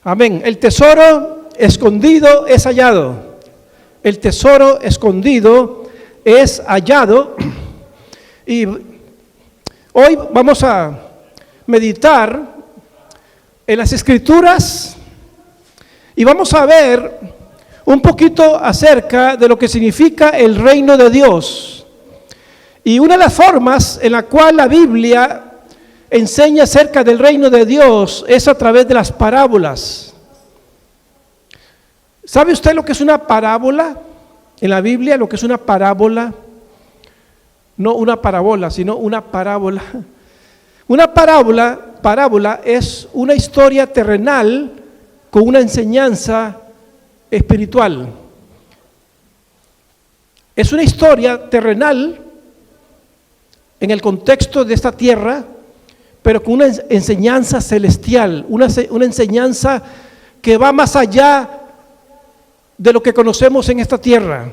Amén. El tesoro escondido es hallado. El tesoro escondido es hallado. Y hoy vamos a meditar en las Escrituras y vamos a ver un poquito acerca de lo que significa el reino de Dios. Y una de las formas en la cual la Biblia enseña acerca del reino de Dios es a través de las parábolas. ¿Sabe usted lo que es una parábola? En la Biblia, lo que es una parábola, no una parabola, sino una parábola. Una parábola es una historia terrenal con una enseñanza espiritual. Es una historia terrenal en el contexto de esta tierra, pero con una enseñanza celestial, una enseñanza que va más allá de lo que conocemos en esta tierra.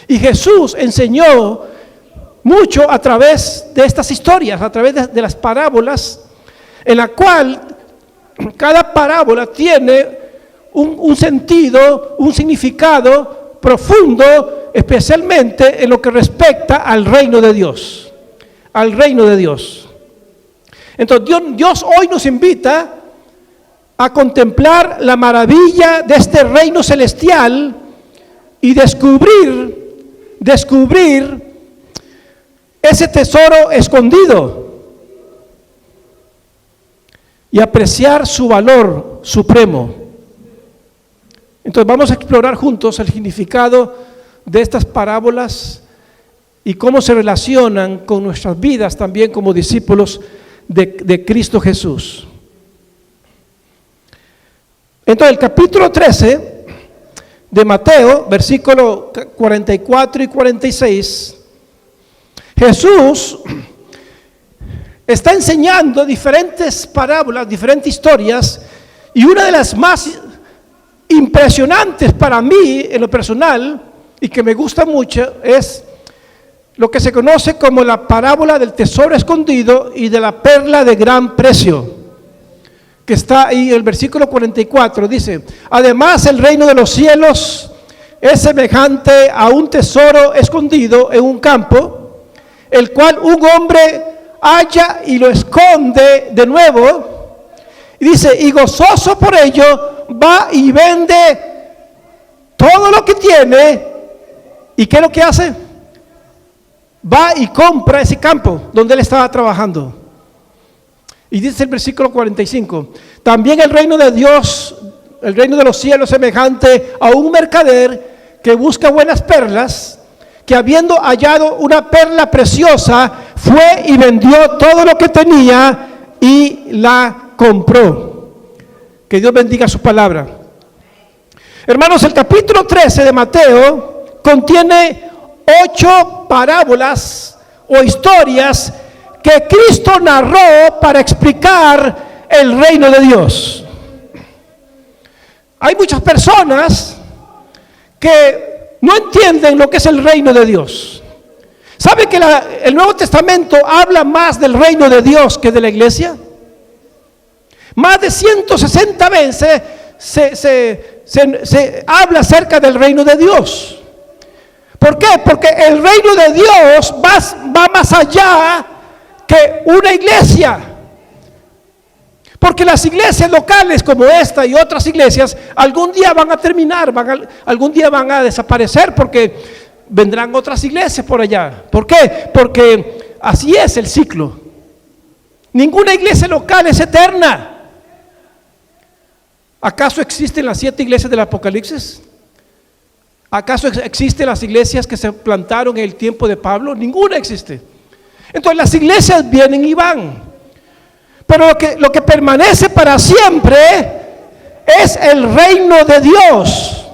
Y Jesús enseñó mucho a través de estas historias, a través de las parábolas, en la cual cada parábola tiene un sentido, un significado profundo, especialmente en lo que respecta al reino de Dios. Al reino de Dios. Entonces Dios hoy nos invita a contemplar la maravilla de este reino celestial y descubrir ese tesoro escondido y apreciar su valor supremo. Entonces vamos a explorar juntos el significado de estas parábolas y cómo se relacionan con nuestras vidas también como discípulos de Cristo Jesús. Entonces el capítulo 13 de Mateo, versículo 44 y 46, Jesús está enseñando diferentes parábolas, diferentes historias, y una de las más impresionantes para mí en lo personal y que me gusta mucho es lo que se conoce como la parábola del tesoro escondido y de la perla de gran precio, que está ahí en el versículo 44, dice: además el reino de los cielos es semejante a un tesoro escondido en un campo, el cual un hombre halla y lo esconde de nuevo, y dice, y gozoso por ello va y vende todo lo que tiene, ¿y qué es lo que hace? Va y compra ese campo donde él estaba trabajando. Y dice el versículo 45, también el reino de Dios, el reino de los cielos, semejante a un mercader que busca buenas perlas, que habiendo hallado una perla preciosa, fue y vendió todo lo que tenía y la compró. Que Dios bendiga su palabra. Hermanos, el capítulo 13 de Mateo contiene 8 parábolas o historias que Cristo narró para explicar el reino de Dios. Hay muchas personas que no entienden lo que es el reino de Dios. ¿Sabe que el Nuevo Testamento habla más del reino de Dios que de la iglesia? Más de 160 veces se habla acerca del reino de Dios. ¿Por qué? Porque el reino de Dios va más allá que una iglesia. Porque las iglesias locales como esta y otras iglesias algún día van a terminar, algún día van a desaparecer, porque vendrán otras iglesias por allá. ¿Por qué? Porque así es el ciclo. Ninguna iglesia local es eterna. ¿Acaso existen las 7 iglesias del Apocalipsis? ¿Acaso existen las iglesias que se plantaron en el tiempo de Pablo? Ninguna existe. Entonces las iglesias vienen y van. Pero lo que permanece para siempre es el reino de Dios.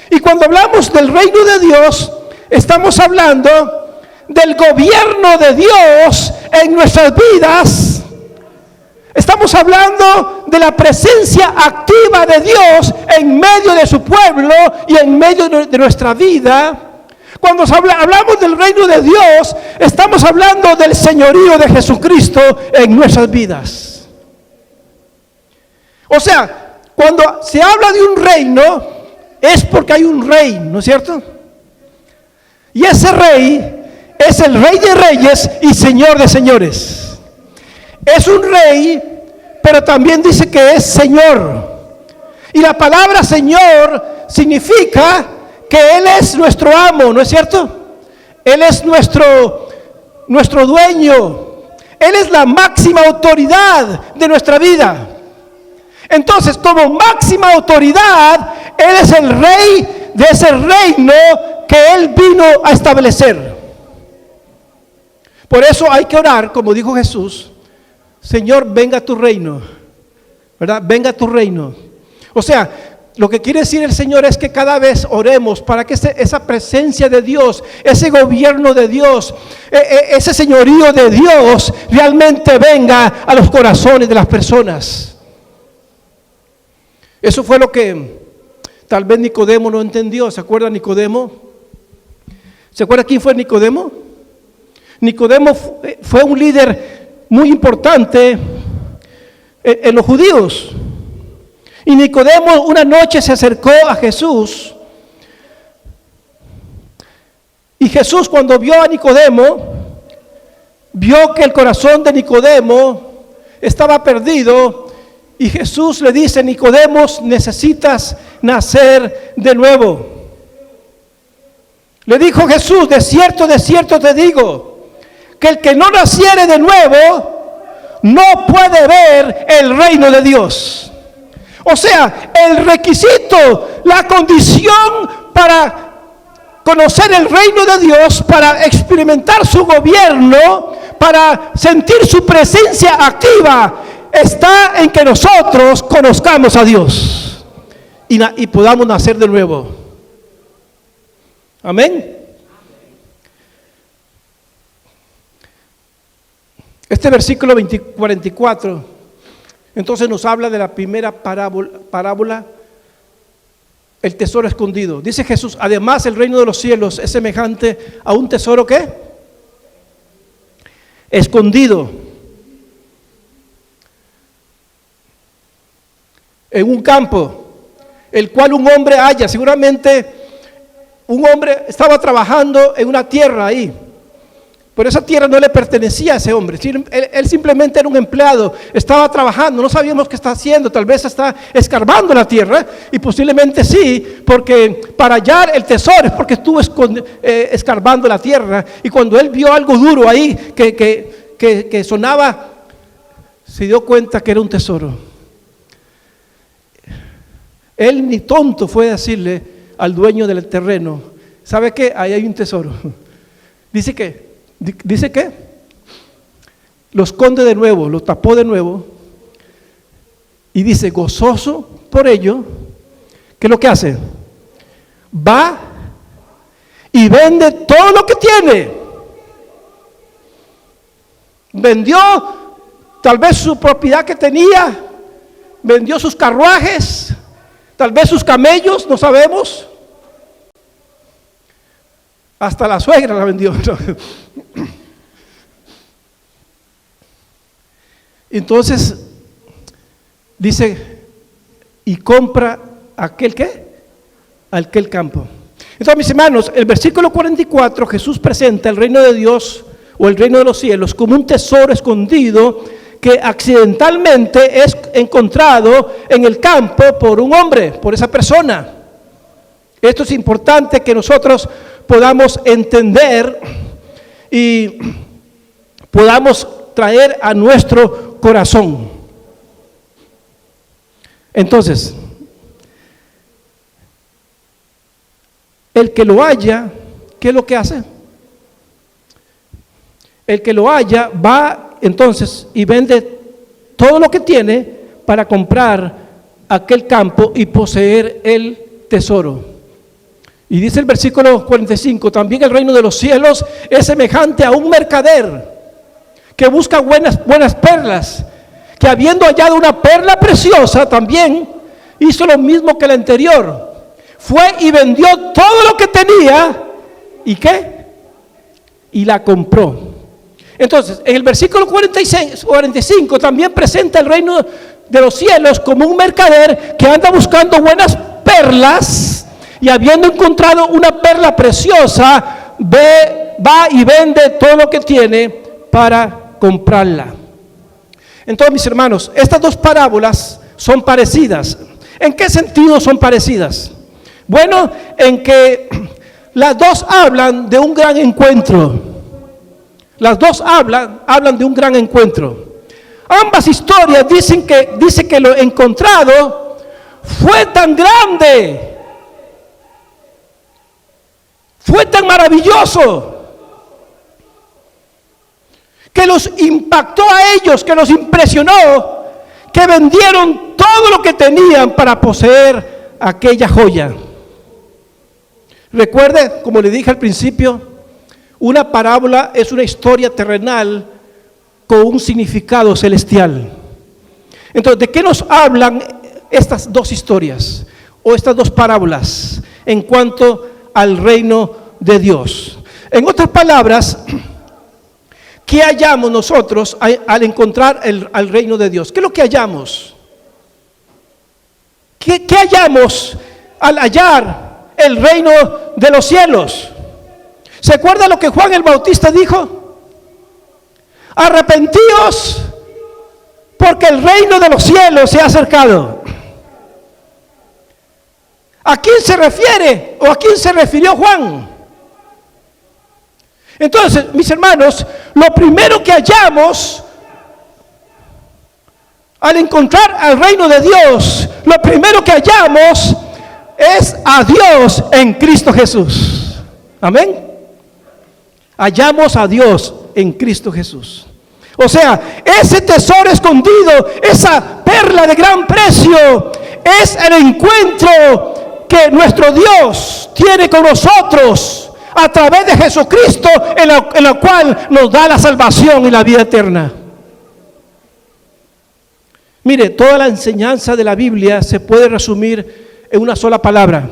Y cuando hablamos del reino de Dios, estamos hablando del gobierno de Dios en nuestras vidas. Estamos hablando de la presencia activa de Dios en medio de su pueblo y en medio de nuestra vida. Cuando hablamos del reino de Dios, estamos hablando del señorío de Jesucristo en nuestras vidas. O sea, Cuando se habla de un reino, es porque hay un rey, ¿no es cierto? Y ese rey es el Rey de Reyes y Señor de Señores. Es un rey, pero también dice que es Señor. Y la palabra Señor significa que Él es nuestro amo, ¿no es cierto? Él es nuestro dueño. Él es la máxima autoridad de nuestra vida. Entonces, como máxima autoridad, Él es el rey de ese reino que Él vino a establecer. Por eso hay que orar, como dijo Jesús: Señor, venga tu reino, ¿verdad? Venga tu reino. O sea, lo que quiere decir el Señor es que cada vez oremos para que esa presencia de Dios, ese gobierno de Dios, ese señorío de Dios realmente venga a los corazones de las personas. Eso fue lo que tal vez Nicodemo no entendió. ¿Se acuerda Nicodemo? ¿Se acuerda quién fue Nicodemo? Nicodemo fue un líder muy importante en los judíos. Y Nicodemo una noche se acercó a Jesús. Y Jesús, cuando vio a Nicodemo, vio que el corazón de Nicodemo estaba perdido. Y Jesús le dice: Nicodemo, necesitas nacer de nuevo. Le dijo Jesús: de cierto te digo, que el que no naciere de nuevo no puede ver el reino de Dios. O sea, el requisito, la condición para conocer el reino de Dios, para experimentar su gobierno, para sentir su presencia activa, está en que nosotros conozcamos a Dios y podamos nacer de nuevo. Amén. Este versículo 44 entonces nos habla de la primera parábola, el tesoro escondido. Dice Jesús: además el reino de los cielos es semejante a un tesoro ¿qué? Escondido en un campo, el cual un hombre halla. Seguramente un hombre estaba trabajando en una tierra ahí, pero esa tierra no le pertenecía a ese hombre. Él simplemente era un empleado, estaba trabajando, no sabíamos qué está haciendo. Tal vez está escarbando la tierra, y posiblemente sí, porque para hallar el tesoro es porque estuvo escarbando la tierra. Y cuando él vio algo duro ahí que sonaba, se dio cuenta que era un tesoro. Él ni tonto fue a decirle al dueño del terreno: ¿sabe qué? Ahí hay un tesoro. Dice que lo esconde de nuevo, lo tapó de nuevo, y dice, gozoso por ello, ¿qué es lo que hace? Va y vende todo lo que tiene. Vendió tal vez su propiedad que tenía, vendió sus carruajes, tal vez sus camellos, no sabemos. Hasta la suegra la vendió. Entonces dice: y compra aquel campo. Entonces, mis hermanos, el versículo 44, Jesús presenta el reino de Dios o el reino de los cielos como un tesoro escondido que accidentalmente es encontrado en el campo por un hombre, por esa persona. Esto es importante que nosotros podamos entender y podamos traer a nuestro corazón. Entonces, el que lo haya, ¿qué es lo que hace? El que lo haya va entonces y vende todo lo que tiene para comprar aquel campo y poseer el tesoro. Y dice el versículo 45, también el reino de los cielos es semejante a un mercader que busca buenas perlas, que habiendo hallado una perla preciosa, también hizo lo mismo que el anterior. Fue y vendió todo lo que tenía, ¿y qué? Y la compró. Entonces, en el versículo 45 también presenta el reino de los cielos como un mercader que anda buscando buenas perlas y habiendo encontrado una perla preciosa, va y vende todo lo que tiene para comprarla. Entonces, mis hermanos, estas dos parábolas son parecidas. ¿En qué sentido son parecidas? Bueno, en que las dos hablan de un gran encuentro. Las dos hablan de un gran encuentro. Ambas historias dice que lo encontrado fue tan grande, fue tan maravilloso, que los impactó a ellos, que los impresionó, que vendieron todo lo que tenían para poseer aquella joya. Recuerde, como le dije al principio, una parábola es una historia terrenal con un significado celestial. Entonces, ¿de qué nos hablan estas dos historias o estas dos parábolas en cuanto al reino de Dios? En otras palabras, ¿qué hallamos nosotros al encontrar al reino de Dios? ¿Qué es lo que hallamos? ¿Qué hallamos al hallar el reino de los cielos? ¿Se acuerda lo que Juan el Bautista dijo? Arrepentíos, porque el reino de los cielos se ha acercado. ¿A quién se refiere o a quién se refirió Juan? Entonces, mis hermanos, lo primero que hallamos al encontrar al reino de Dios, lo primero que hallamos es a Dios en Cristo Jesús. Amén. Hallamos a Dios en Cristo Jesús. O sea, ese tesoro escondido, esa perla de gran precio, es el encuentro que nuestro Dios tiene con nosotros a través de Jesucristo, en la cual nos da la salvación y la vida eterna. Mire, toda la enseñanza de la Biblia se puede resumir en una sola palabra.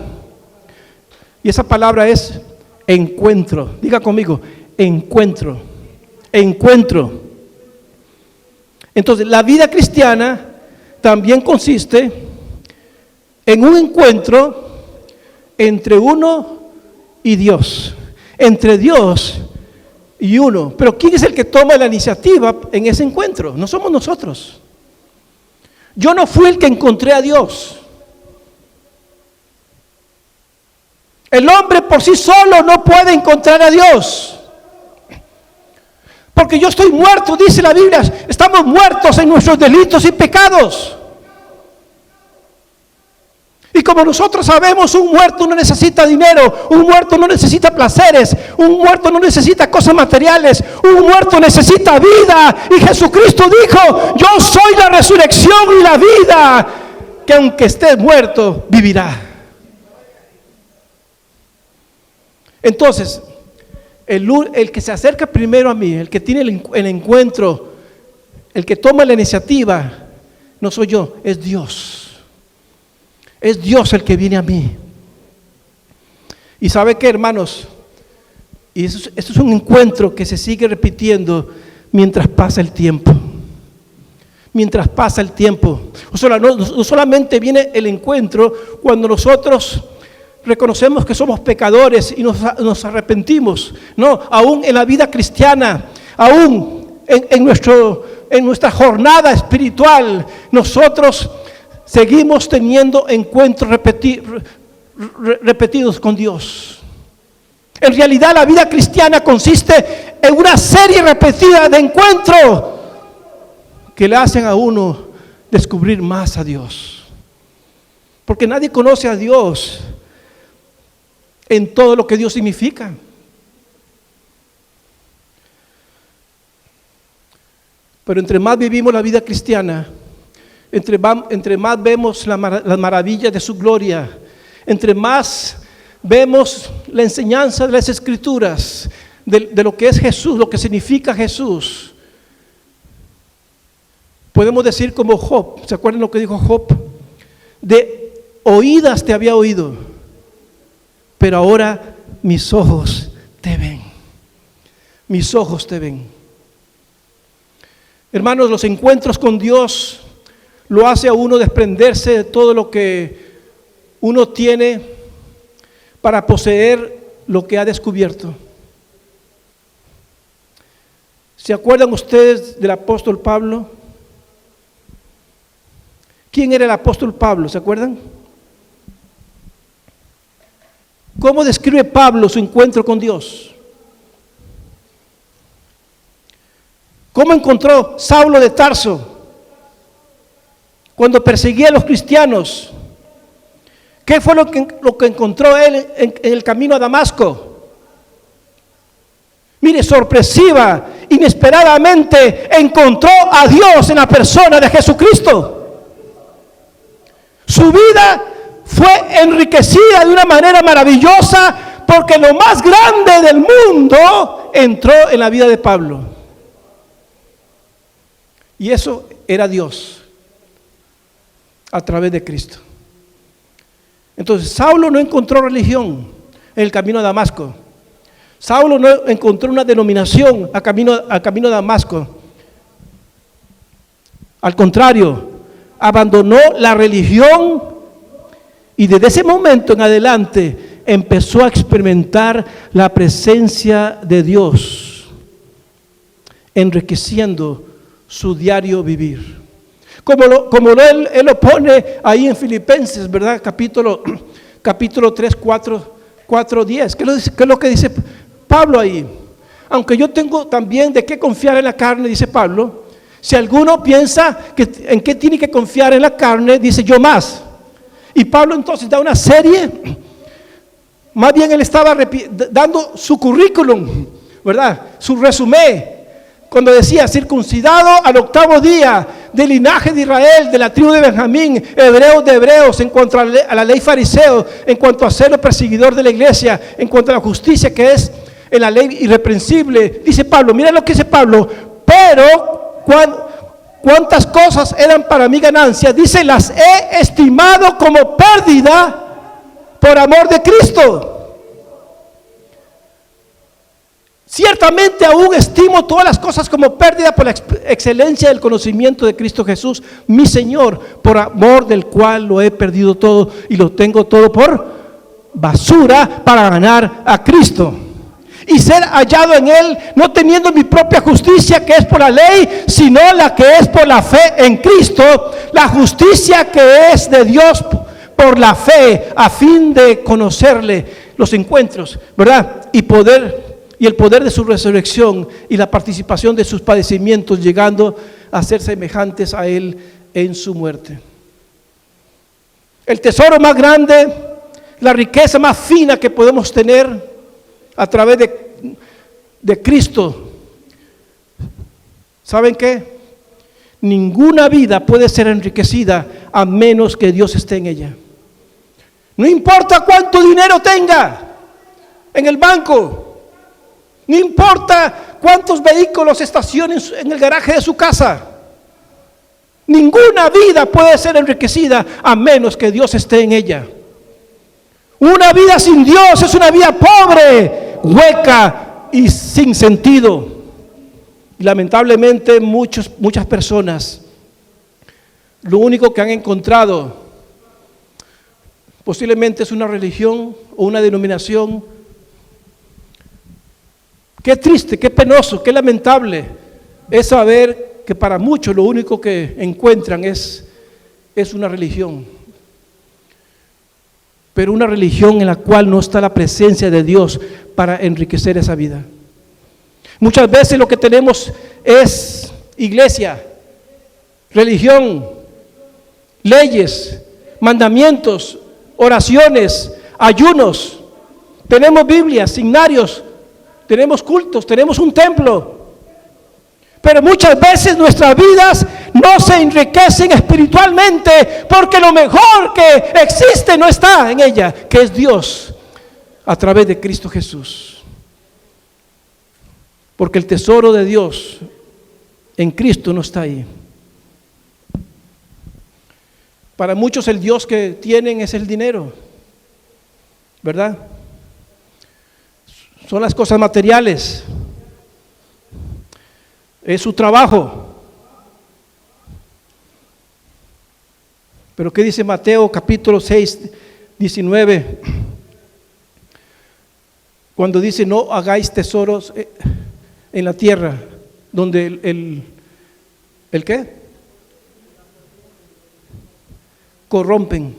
Y esa palabra es encuentro. Diga conmigo, encuentro. Encuentro. Entonces, la vida cristiana también consiste en un encuentro entre uno y Dios, entre Dios y uno. Pero ¿quién es el que toma la iniciativa en ese encuentro? No somos nosotros. Yo no fui el que encontré a Dios. El hombre por sí solo no puede encontrar a Dios. Porque yo estoy muerto, dice la Biblia. Estamos muertos en nuestros delitos y pecados. Y como nosotros sabemos, un muerto no necesita dinero, un muerto no necesita placeres, un muerto no necesita cosas materiales, un muerto necesita vida. Y Jesucristo dijo, yo soy la resurrección y la vida, que aunque estés muerto, vivirá. Entonces, el que se acerca primero a mí, el que tiene el encuentro, el que toma la iniciativa, no soy yo, es Dios. Es Dios el que viene a mí. Y ¿sabe qué, hermanos? Y esto es un encuentro que se sigue repitiendo mientras pasa el tiempo. Mientras pasa el tiempo. O sea, no solamente viene el encuentro cuando nosotros reconocemos que somos pecadores y nos arrepentimos. No, aún en la vida cristiana, aún en nuestra jornada espiritual, nosotros seguimos teniendo encuentros repetidos con Dios. En realidad, la vida cristiana consiste en una serie repetida de encuentros que le hacen a uno descubrir más a Dios. Porque nadie conoce a Dios en todo lo que Dios significa. Pero entre más vivimos la vida cristiana, entre más vemos las maravillas de su gloria, entre más vemos la enseñanza de las Escrituras, de lo que es Jesús, lo que significa Jesús, podemos decir como Job. ¿Se acuerdan lo que dijo Job? De oídas te había oído, pero ahora mis ojos te ven. Mis ojos te ven. Hermanos, los encuentros con Dios lo hace a uno desprenderse de todo lo que uno tiene para poseer lo que ha descubierto. ¿Se acuerdan ustedes del apóstol Pablo? ¿Quién era el apóstol Pablo? ¿Se acuerdan? ¿Cómo describe Pablo su encuentro con Dios? ¿Cómo encontró Saulo de Tarso cuando perseguía a los cristianos? ¿Qué fue lo que encontró él en el camino a Damasco? Mire, sorpresiva, inesperadamente encontró a Dios en la persona de Jesucristo. Su vida fue enriquecida de una manera maravillosa porque lo más grande del mundo entró en la vida de Pablo. Y eso era Dios a través de Cristo. Entonces, Saulo no encontró religión en el camino a Damasco. Saulo no encontró una denominación a camino a Damasco. Al contrario, abandonó la religión y desde ese momento en adelante empezó a experimentar la presencia de Dios, enriqueciendo su diario vivir. Como él lo pone ahí en Filipenses, ¿verdad? Capítulo 3, 4, 10. ¿Qué es lo que dice Pablo ahí? Aunque yo tengo también de qué confiar en la carne, dice Pablo. Si alguno piensa en qué tiene que confiar en la carne, dice yo más. Y Pablo entonces da una serie, más bien él estaba dando su currículum, ¿verdad? Su resumen. Cuando decía circuncidado al 8º día, del linaje de Israel, de la tribu de Benjamín, hebreo de hebreos, en cuanto a la ley fariseo, en cuanto a ser el perseguidor de la iglesia, en cuanto a la justicia que es en la ley irreprensible. Dice Pablo, mira lo que dice Pablo, pero cuántas cosas eran para mi ganancia, dice, las he estimado como pérdida por amor de Cristo. Ciertamente aún estimo todas las cosas como pérdida por la excelencia del conocimiento de Cristo Jesús, mi Señor, por amor del cual lo he perdido todo y lo tengo todo por basura para ganar a Cristo. Y ser hallado en Él, no teniendo mi propia justicia que es por la ley, sino la que es por la fe en Cristo, la justicia que es de Dios por la fe, a fin de conocerle, los encuentros, ¿verdad? Y el poder de su resurrección y la participación de sus padecimientos, llegando a ser semejantes a Él en su muerte. El tesoro más grande, la riqueza más fina que podemos tener a través de Cristo. ¿Saben qué? Ninguna vida puede ser enriquecida a menos que Dios esté en ella. No importa cuánto dinero tenga en el banco. No importa cuántos vehículos estacionen en el garaje de su casa. Ninguna vida puede ser enriquecida a menos que Dios esté en ella. Una vida sin Dios es una vida pobre, hueca y sin sentido. Y lamentablemente muchas personas, lo único que han encontrado posiblemente es una religión o una denominación. Qué triste, qué penoso, qué lamentable es saber que para muchos lo único que encuentran es una religión. Pero una religión en la cual no está la presencia de Dios para enriquecer esa vida. Muchas veces lo que tenemos es iglesia, religión, leyes, mandamientos, oraciones, ayunos. Tenemos Biblias, signarios, tenemos cultos, tenemos un templo. Pero muchas veces nuestras vidas no se enriquecen espiritualmente porque lo mejor que existe no está en ella, que es Dios a través de Cristo Jesús. Porque el tesoro de Dios en Cristo no está ahí. Para muchos el Dios que tienen es el dinero, ¿verdad? Son las cosas materiales. Es su trabajo. Pero ¿qué dice Mateo capítulo 6, 19? Cuando dice no hagáis tesoros en la tierra, donde ¿el qué? Corrompen.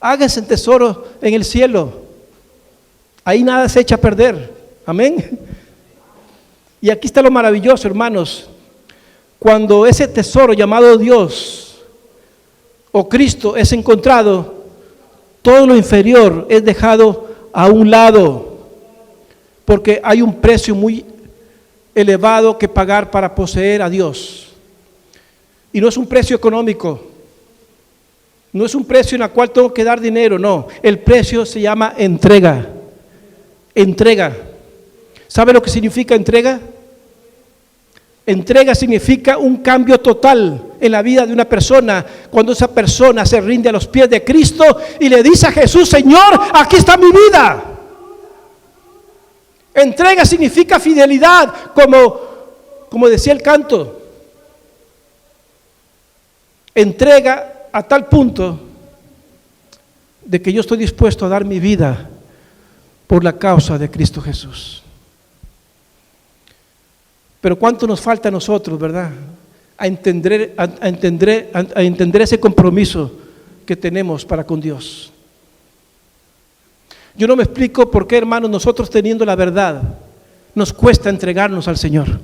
Háganse tesoro en el cielo. Ahí nada se echa a perder. Amén. Y aquí está lo maravilloso, hermanos. Cuando ese tesoro llamado Dios o Cristo es encontrado, todo lo inferior es dejado a un lado, porque hay un precio muy elevado que pagar para poseer a Dios. Y no es un precio económico, no es un precio en el cual tengo que dar dinero, no. El precio se llama entrega. Entrega. ¿Sabe lo que significa entrega? Entrega significa un cambio total en la vida de una persona, cuando esa persona se rinde a los pies de Cristo y le dice a Jesús: Señor, aquí está mi vida. Entrega significa fidelidad, como decía el canto. Entrega a tal punto de que yo estoy dispuesto a dar mi vida por la causa de Cristo Jesús. Pero ¿cuánto nos falta a nosotros, verdad? A entender ese compromiso que tenemos para con Dios. Yo no me explico por qué, hermanos, nosotros teniendo la verdad, nos cuesta entregarnos al Señor.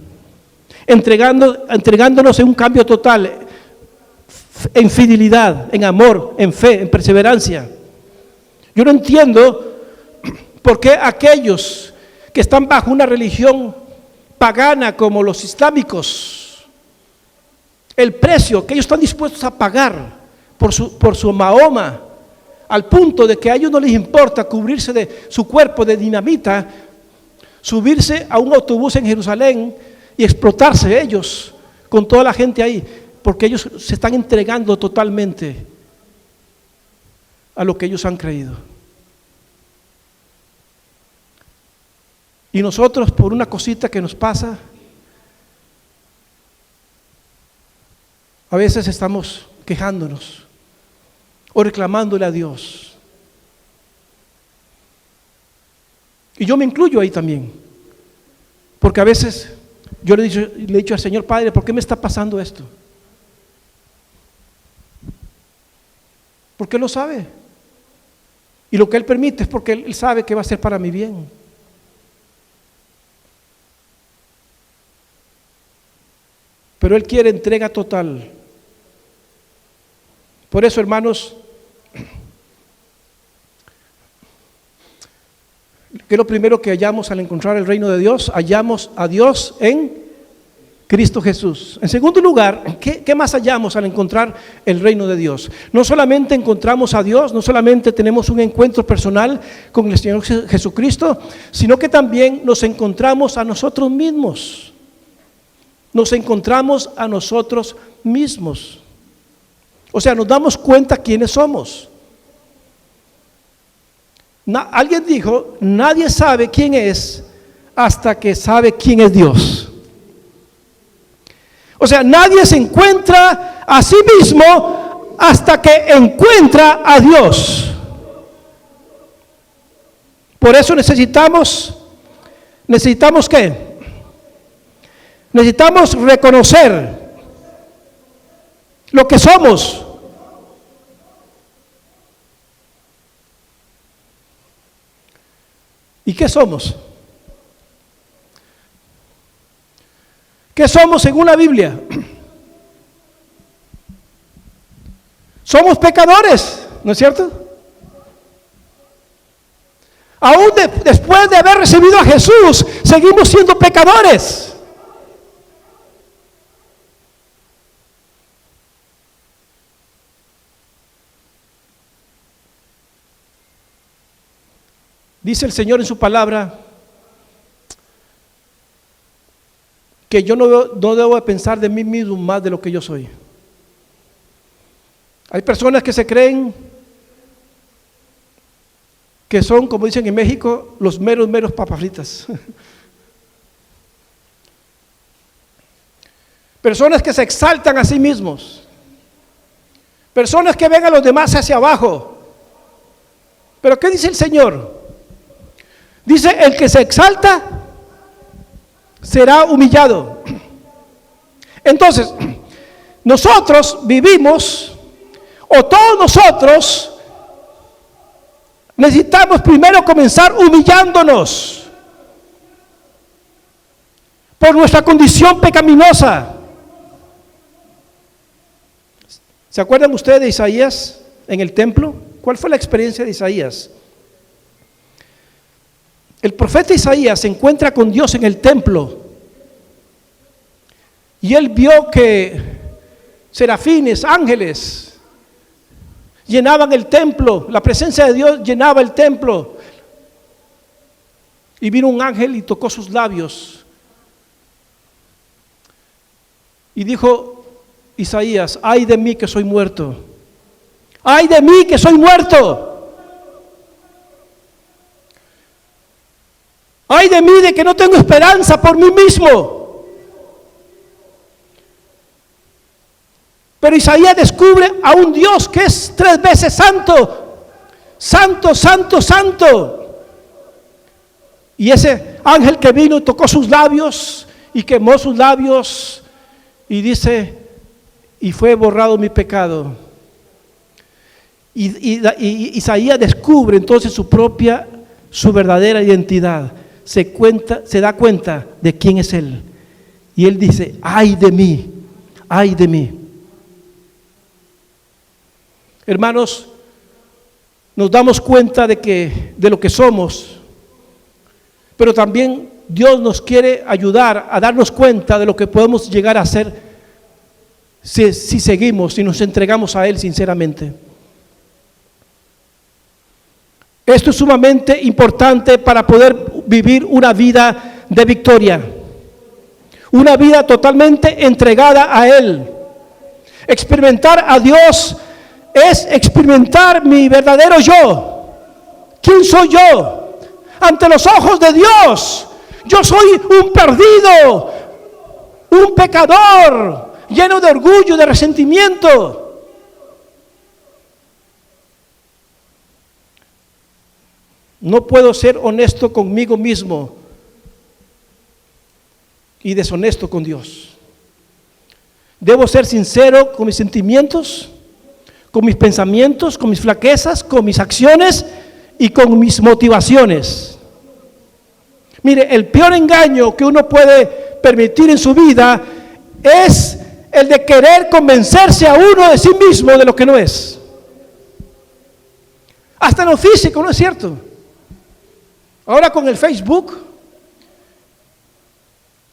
Entregándonos en un cambio total, en fidelidad, en amor, en fe, en perseverancia. Yo no entiendo por qué aquellos que están bajo una religión pagana como los islámicos, el precio que ellos están dispuestos a pagar por su Mahoma, al punto de que a ellos no les importa cubrirse de su cuerpo de dinamita, subirse a un autobús en Jerusalén y explotarse ellos con toda la gente ahí, porque ellos se están entregando totalmente a lo que ellos han creído. Y nosotros, por una cosita que nos pasa, a veces estamos quejándonos o reclamándole a Dios. Y yo me incluyo ahí también, porque a veces yo le he dicho al Señor: Padre, ¿por qué me está pasando esto? Porque Él lo sabe. Y lo que Él permite es porque Él sabe que va a ser para mi bien. Pero Él quiere entrega total. Por eso, hermanos, ¿qué es lo primero que hallamos al encontrar el reino de Dios? Hallamos a Dios en Cristo Jesús. En segundo lugar, ¿qué más hallamos al encontrar el reino de Dios? No solamente encontramos a Dios, no solamente tenemos un encuentro personal con el Señor Jesucristo, sino que también nos encontramos a nosotros mismos. Nos encontramos a nosotros mismos. O sea, nos damos cuenta quiénes somos. Alguien dijo: nadie sabe quién es hasta que sabe quién es Dios. O sea, nadie se encuentra a sí mismo hasta que encuentra a Dios. Por eso necesitamos ¿qué? Necesitamos reconocer lo que somos. ¿Y qué somos? ¿Qué somos según la Biblia? Somos pecadores, ¿no es cierto? Aún después de haber recibido a Jesús, seguimos siendo pecadores. Dice el Señor en su palabra que yo no debo de pensar de mí mismo más de lo que yo soy. Hay personas que se creen que son, como dicen en México, los meros papas fritas. Personas que se exaltan a sí mismos. Personas que ven a los demás hacia abajo. Pero ¿qué dice el Señor? Dice, el que se exalta será humillado. Entonces, nosotros vivimos, o todos nosotros necesitamos primero comenzar humillándonos por nuestra condición pecaminosa. ¿Se acuerdan ustedes de Isaías en el templo? ¿Cuál fue la experiencia de Isaías? El profeta Isaías se encuentra con Dios en el templo y él vio que serafines, ángeles, llenaban el templo, la presencia de Dios llenaba el templo. Y vino un ángel y tocó sus labios. Y dijo Isaías, ay de mí que soy muerto. Ay de mí que soy muerto. Ay de mí de que no tengo esperanza por mí mismo. Pero Isaías descubre a un Dios que es 3 veces santo. Santo, santo, santo. Y ese ángel que vino y tocó sus labios y quemó sus labios y dice, y fue borrado mi pecado. Y Isaías descubre entonces su verdadera identidad. Se da cuenta de quién es él. Y él dice, ay de mí, ay de mí. Hermanos, nos damos cuenta de lo que somos, pero también Dios nos quiere ayudar a darnos cuenta de lo que podemos llegar a ser si seguimos, si nos entregamos a Él sinceramente. Esto es sumamente importante para poder vivir una vida de victoria, una vida totalmente entregada a Él. Experimentar a Dios es experimentar mi verdadero yo. ¿Quién soy yo? Ante los ojos de Dios, yo soy un perdido, un pecador, lleno de orgullo, de resentimiento. No puedo ser honesto conmigo mismo y deshonesto con Dios. Debo ser sincero con mis sentimientos, con mis pensamientos, con mis flaquezas, con mis acciones y con mis motivaciones. Mire, el peor engaño que uno puede permitir en su vida es el de querer convencerse a uno de sí mismo de lo que no es. Hasta en lo físico, ¿no es cierto? Ahora con el Facebook,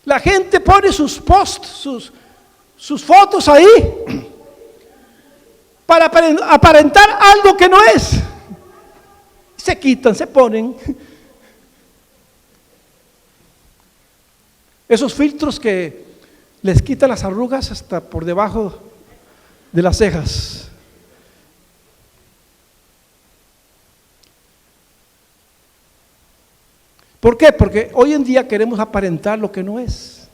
la gente pone sus posts, sus fotos ahí para aparentar algo que no es. Se quitan, se ponen esos filtros que les quitan las arrugas hasta por debajo de las cejas. ¿Por qué? Porque hoy en día queremos aparentar lo que no es.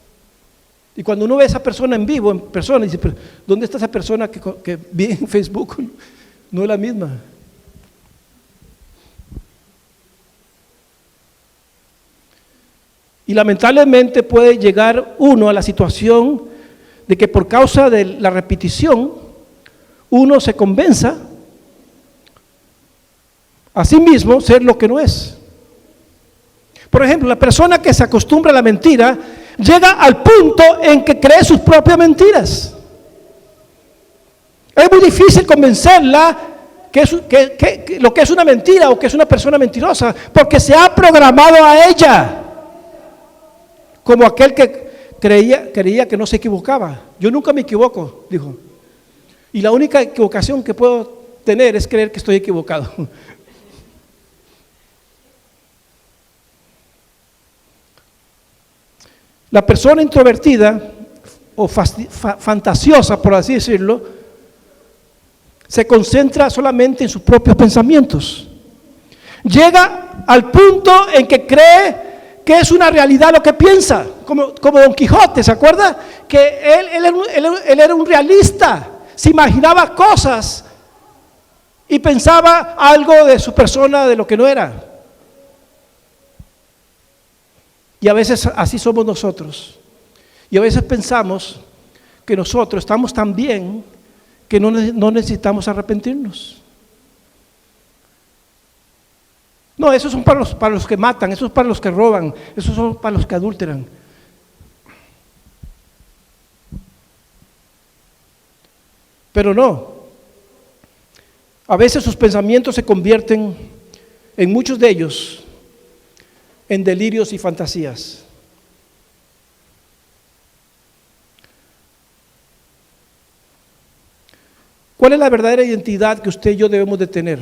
Y cuando uno ve a esa persona en vivo, en persona, dice, pero ¿dónde está esa persona que vi en Facebook? No es la misma. Y lamentablemente puede llegar uno a la situación de que por causa de la repetición, uno se convenza a sí mismo ser lo que no es. Por ejemplo, la persona que se acostumbra a la mentira llega al punto en que cree sus propias mentiras. Es muy difícil convencerla que lo que es una mentira o que es una persona mentirosa, porque se ha programado a ella como aquel que creía que no se equivocaba. Yo nunca me equivoco, dijo. Y la única equivocación que puedo tener es creer que estoy equivocado. La persona introvertida o fantasiosa, por así decirlo, se concentra solamente en sus propios pensamientos. Llega al punto en que cree que es una realidad lo que piensa, como Don Quijote, ¿se acuerda? Que él era un realista, se imaginaba cosas y pensaba algo de su persona de lo que no era. Y a veces así somos nosotros. Y a veces pensamos que nosotros estamos tan bien que no necesitamos arrepentirnos. No, esos son para los que matan, esos son para los que roban, esos son para los que adulteran. Pero no. A veces sus pensamientos se convierten, en muchos de ellos, en delirios y fantasías. ¿Cuál es la verdadera identidad que usted y yo debemos de tener?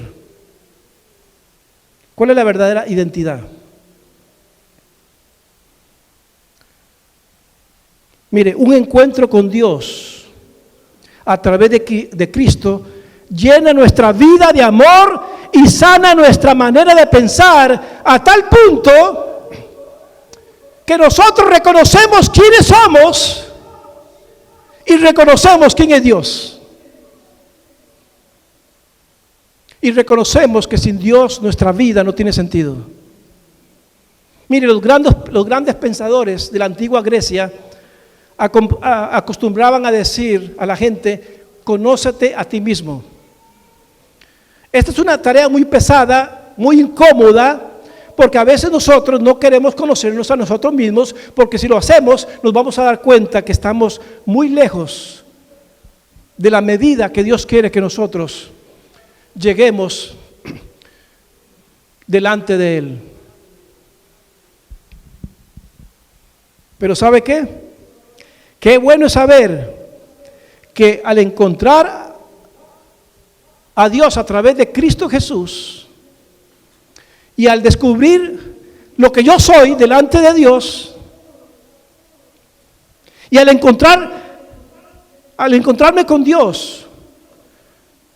¿Cuál es la verdadera identidad? Mire, un encuentro con Dios a través de Cristo llena nuestra vida de amor y sana nuestra manera de pensar a tal punto que nosotros reconocemos quiénes somos y reconocemos quién es Dios. Y reconocemos que sin Dios nuestra vida no tiene sentido. Mire, los grandes pensadores de la antigua Grecia acostumbraban a decir a la gente: conócete a ti mismo. Esta es una tarea muy pesada, muy incómoda, porque a veces nosotros no queremos conocernos a nosotros mismos, porque si lo hacemos nos vamos a dar cuenta que estamos muy lejos de la medida que Dios quiere que nosotros lleguemos delante de Él. Pero ¿sabe qué? Qué bueno es saber que al encontrar a Dios a través de Cristo Jesús y al descubrir lo que yo soy delante de Dios y al encontrarme con Dios,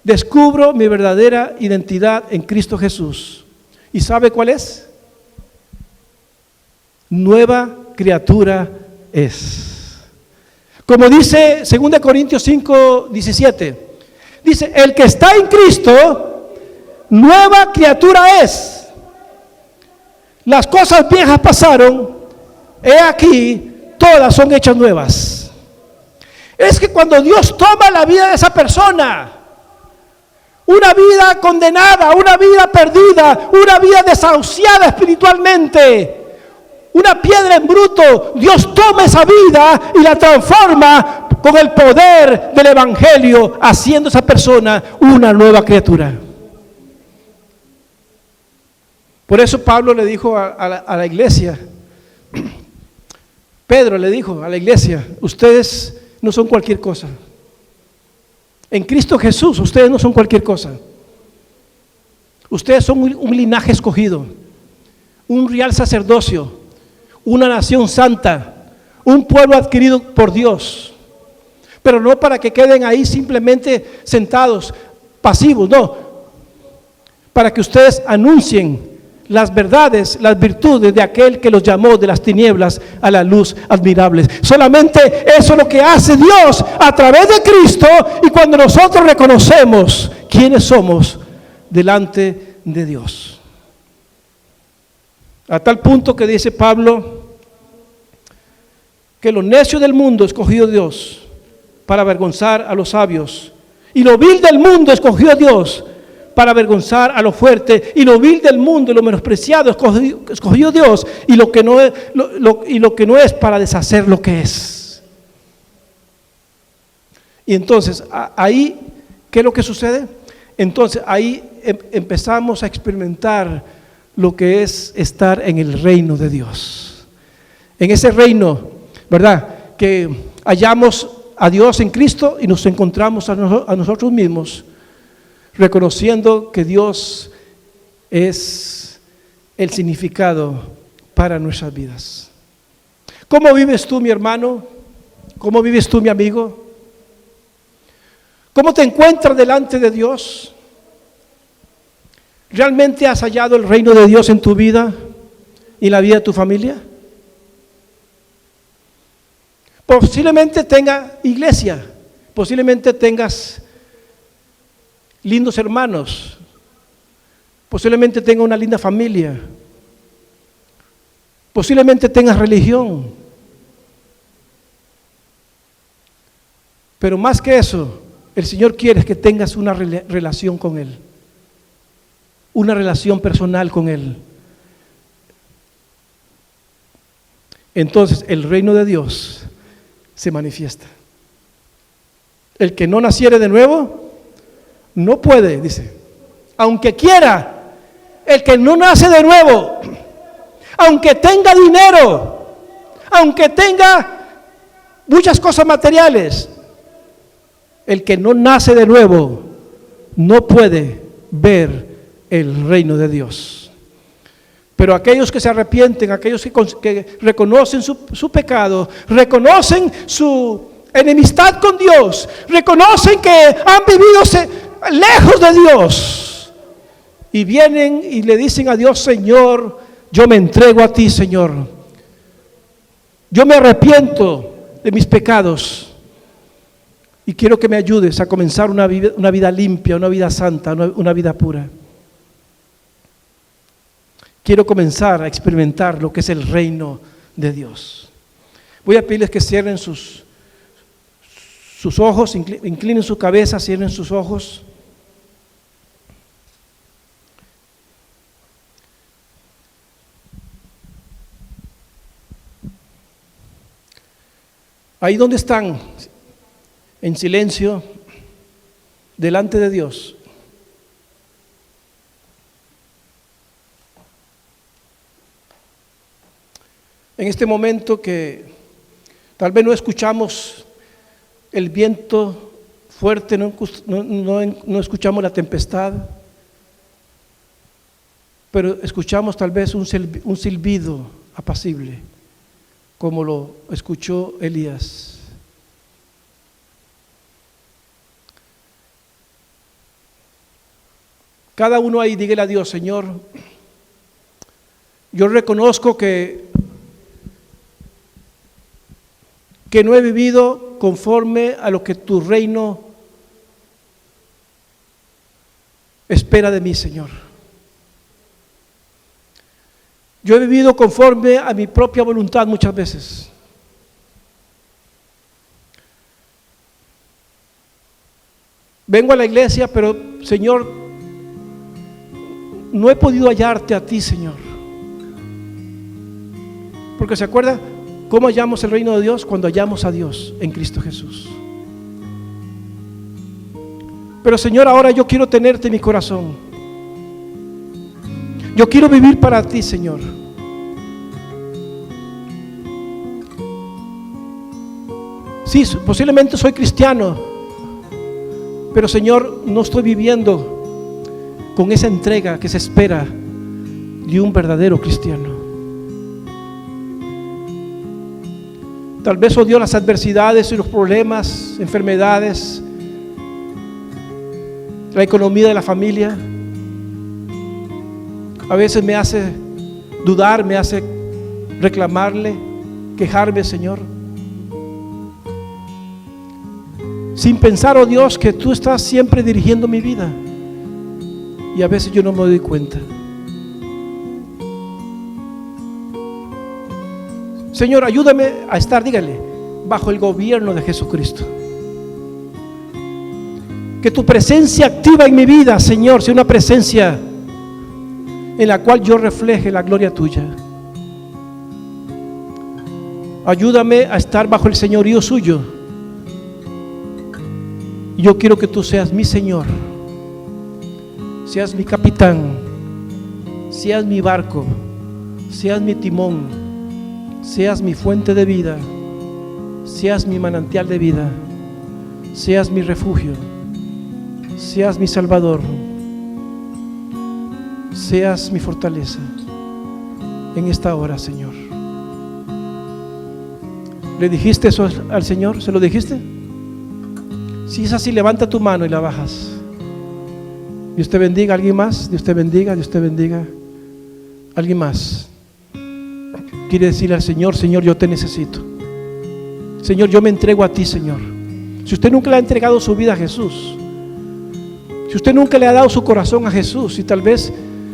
descubro mi verdadera identidad en Cristo Jesús. ¿Y sabe cuál es? Nueva criatura es. Como dice 2 Corintios 5, 17, dice: el que está en Cristo, nueva criatura es. Las cosas viejas pasaron, he aquí, todas son hechas nuevas. Es que cuando Dios toma la vida de esa persona, una vida condenada, una vida perdida, una vida desahuciada espiritualmente, una piedra en bruto, Dios toma esa vida y la transforma con el poder del Evangelio, haciendo esa persona una nueva criatura. Por eso Pablo le dijo a la iglesia, Pedro le dijo a la iglesia: ustedes no son cualquier cosa. En Cristo Jesús ustedes no son cualquier cosa. Ustedes son un linaje escogido, un real sacerdocio, una nación santa, un pueblo adquirido por Dios. Pero no para que queden ahí simplemente sentados, pasivos, no. Para que ustedes anuncien las verdades, las virtudes de aquel que los llamó de las tinieblas a la luz admirable. Solamente eso es lo que hace Dios a través de Cristo, y cuando nosotros reconocemos quiénes somos delante de Dios. A tal punto que dice Pablo que lo necio del mundo escogió Dios para avergonzar a los sabios, y lo vil del mundo escogió Dios para avergonzar a lo fuerte, y lo vil del mundo y lo menospreciado escogió Dios, y lo que no es para deshacer lo que es. Y entonces ahí, ¿qué es lo que sucede? Entonces ahí empezamos a experimentar lo que es estar en el reino de Dios. En ese reino, ¿verdad? Que hallamos a Dios en Cristo y nos encontramos a nosotros mismos, reconociendo que Dios es el significado para nuestras vidas. ¿Cómo vives tú, mi hermano? ¿Cómo vives tú, mi amigo? ¿Cómo te encuentras delante de Dios? ¿Realmente has hallado el reino de Dios en tu vida y en la vida de tu familia? Posiblemente tenga iglesia, posiblemente tengas lindos hermanos, posiblemente tenga una linda familia, posiblemente tengas religión, pero más que eso, el Señor quiere que tengas una relación con Él, una relación personal con Él. Entonces el reino de Dios se manifiesta. El que no naciere de nuevo, no puede, dice, aunque quiera, el que no nace de nuevo, aunque tenga dinero, aunque tenga muchas cosas materiales, el que no nace de nuevo, no puede ver el reino de Dios. Pero aquellos que se arrepienten, aquellos que reconocen su pecado, reconocen su enemistad con Dios, reconocen que han vivido lejos de Dios y vienen y le dicen a Dios: Señor, yo me entrego a ti, Señor. Yo me arrepiento de mis pecados y quiero que me ayudes a comenzar una vida limpia, una vida santa, una vida pura. Quiero comenzar a experimentar lo que es el reino de Dios. Voy a pedirles que cierren sus ojos, inclinen su cabeza, cierren sus ojos. Ahí donde están, en silencio, delante de Dios. En este momento que tal vez no escuchamos el viento fuerte, no escuchamos la tempestad, pero escuchamos tal vez un silbido apacible, como lo escuchó Elías. Cada uno ahí, dígale a Dios: Señor, yo reconozco que no he vivido conforme a lo que tu reino espera de mí, Señor. Yo he vivido conforme a mi propia voluntad muchas veces. Vengo a la iglesia, pero Señor, no he podido hallarte a ti, Señor. Porque ¿se acuerda cómo hallamos el reino de Dios? Cuando hallamos a Dios en Cristo Jesús. Pero Señor, ahora yo quiero tenerte en mi corazón. Yo quiero vivir para ti, Señor. Sí, posiblemente soy cristiano, pero Señor, no estoy viviendo con esa entrega que se espera de un verdadero cristiano. Tal vez odio las adversidades y los problemas, enfermedades, la economía de la familia. A veces me hace dudar, me hace reclamarle, quejarme, Señor. Sin pensar, oh Dios, que tú estás siempre dirigiendo mi vida. Y a veces yo no me doy cuenta. Señor, ayúdame a estar, dígale, bajo el gobierno de Jesucristo. Que tu presencia activa en mi vida, Señor, sea una presencia en la cual yo refleje la gloria tuya. Ayúdame a estar bajo el señorío suyo. Yo quiero que tú seas mi Señor, seas mi capitán, seas mi barco, seas mi timón, seas mi fuente de vida, seas mi manantial de vida, seas mi refugio, seas mi salvador, seas mi fortaleza en esta hora, Señor. ¿Le dijiste eso al Señor? ¿Se lo dijiste? Si es así, levanta tu mano y la bajas. Dios te bendiga. ¿Alguien más? Dios te bendiga, Dios te bendiga. ¿Alguien más? Quiere decirle al Señor: Señor, yo te necesito. Señor, yo me entrego a ti, Señor. Si usted nunca le ha entregado su vida a Jesús, si Si usted nunca le ha dado su corazón a Jesús, y tal vez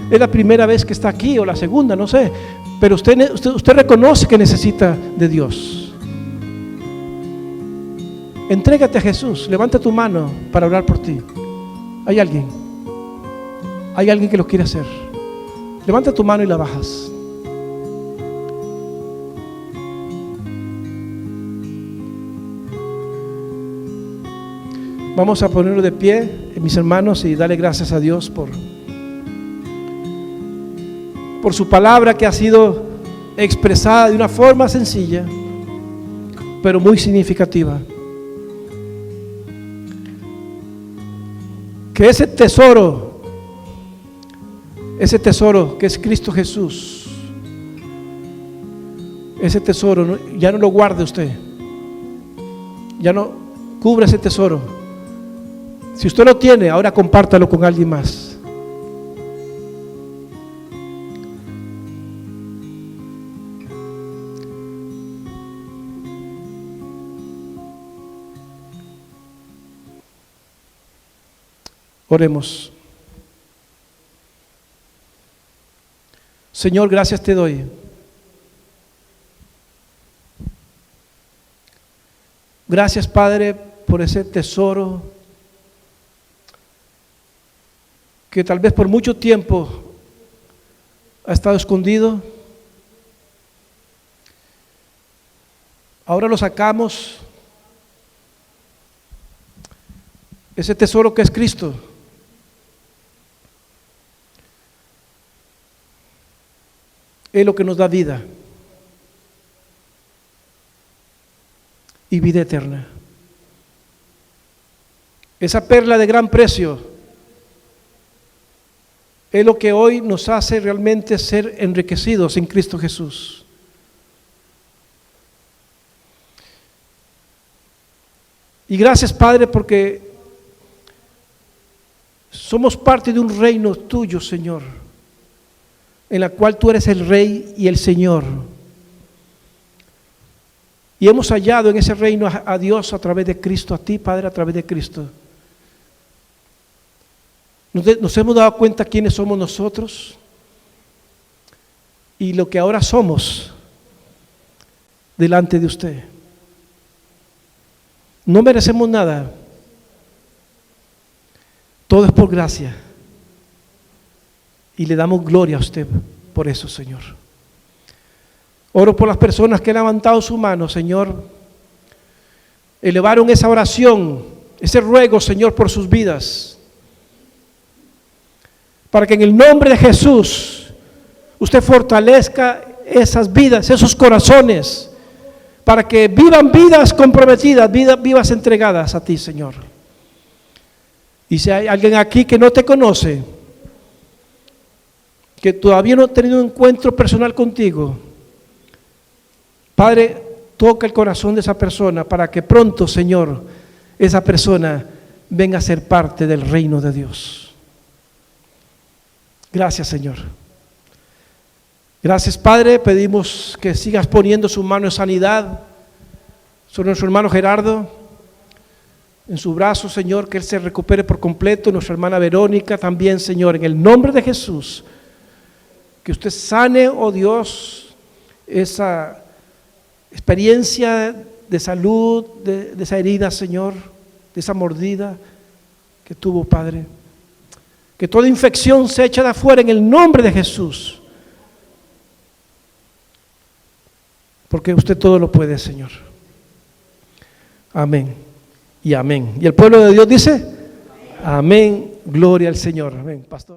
es la primera vez que está aquí o la segunda, no sé, pero usted reconoce que necesita de Dios. Entrégate a Jesús, levanta tu mano para orar por ti. ¿Hay alguien? ¿Hay alguien que lo quiere hacer? Levanta tu mano y la bajas. Vamos a ponerlo de pie, mis hermanos, y darle gracias a Dios por su palabra que ha sido expresada de una forma sencilla, pero muy significativa. Que ese tesoro que es Cristo Jesús, ese tesoro ya no lo guarde usted, ya no cubra ese tesoro. Si usted lo tiene, ahora compártalo con alguien más. Oremos. Señor, gracias te doy. Gracias, Padre, por ese tesoro que tal vez por mucho tiempo ha estado escondido. Ahora lo sacamos, ese tesoro que es Cristo. Es lo que nos da vida y vida eterna. Esa perla de gran precio es lo que hoy nos hace realmente ser enriquecidos en Cristo Jesús. Y gracias, Padre, porque somos parte de un reino tuyo, Señor, en la cual tú eres el Rey y el Señor. Y hemos hallado en ese reino a Dios a través de Cristo, a ti, Padre, a través de Cristo. Nos hemos dado cuenta quiénes somos nosotros y lo que ahora somos delante de usted. No merecemos nada. Todo es por gracia. Y le damos gloria a usted por eso, Señor. Oro por las personas que han levantado su mano, Señor. Elevaron esa oración, ese ruego, Señor, por sus vidas. Para que en el nombre de Jesús usted fortalezca esas vidas, esos corazones, para que vivan vidas comprometidas, vidas entregadas a ti, Señor. Y si hay alguien aquí que no te conoce, que todavía no ha tenido un encuentro personal contigo, Padre, toca el corazón de esa persona para que pronto, Señor, esa persona venga a ser parte del reino de Dios. Gracias, Señor. Gracias, Padre. Pedimos que sigas poniendo su mano de sanidad sobre nuestro hermano Gerardo, en su brazo, Señor, que él se recupere por completo. Nuestra hermana Verónica también, Señor, en el nombre de Jesús, que usted sane, oh Dios, esa experiencia de salud, de esa herida, Señor, de esa mordida que tuvo, Padre. Que toda infección se eche de afuera en el nombre de Jesús. Porque usted todo lo puede, Señor. Amén y amén. Y el pueblo de Dios dice, amén, gloria al Señor. Amén, pastor.